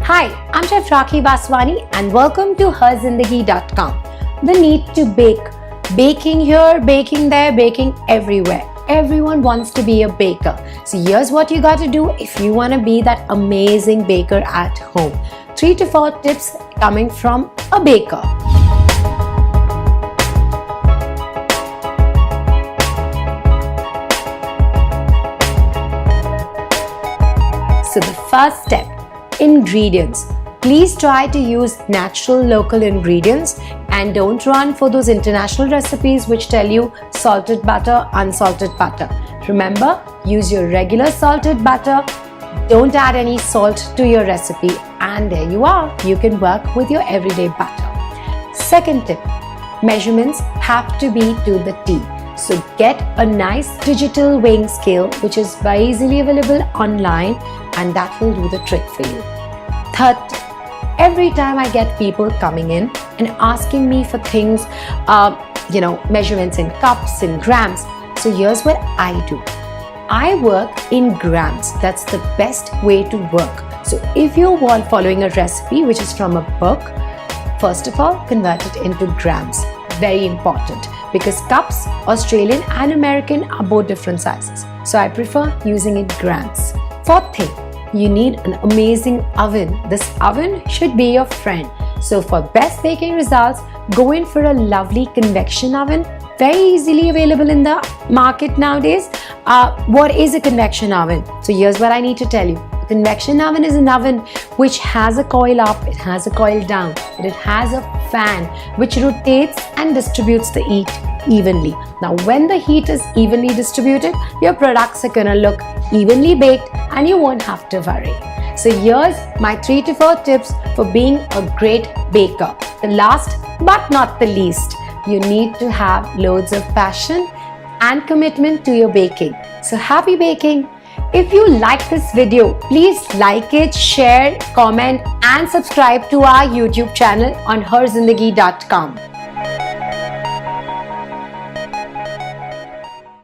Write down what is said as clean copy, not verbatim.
Hi, I'm Chef Rakhi Vaswani and welcome to herzindagi.com. The need to bake. Baking here, baking there, baking everywhere. Everyone wants to be a baker. So here's what you got to do if you want to be that amazing baker at home. 3 to 4 tips coming from a baker. So the first step, ingredients. Please try to use natural local ingredients and don't run for those international recipes which tell you salted butter, unsalted butter. Remember, use your regular salted butter. Don't add any salt to your recipe and there you are. You can work with your everyday butter. Second tip, measurements have to be to the T. So get a nice digital weighing scale which is very easily available online and that will do the trick for you. Third tip, every time I get people coming in and asking me for things, measurements in cups, in grams. So here's what I do. I work in grams. That's the best way to work. So if you're following a recipe which is from a book, first of all, convert it into grams. Very important because cups, Australian and American, are both different sizes. So I prefer using it grams. Fourth thing, you need an amazing oven. This oven should be your friend. So for best baking results, go in for a lovely convection oven. Very easily available in the market nowadays. What is a convection oven? So here's what I need to tell you. A convection oven is an oven which has a coil up, it has a coil down, but it has a fan which rotates and distributes the heat evenly. Now when the heat is evenly distributed, your products are gonna look evenly baked and you won't have to worry. So here's my 3 to 4 tips for being a great baker. The last but not the least, you need to have loads of passion and commitment to your baking. So happy baking! If you like this video, please like it, share, comment and subscribe to our YouTube channel on herzindagi.com.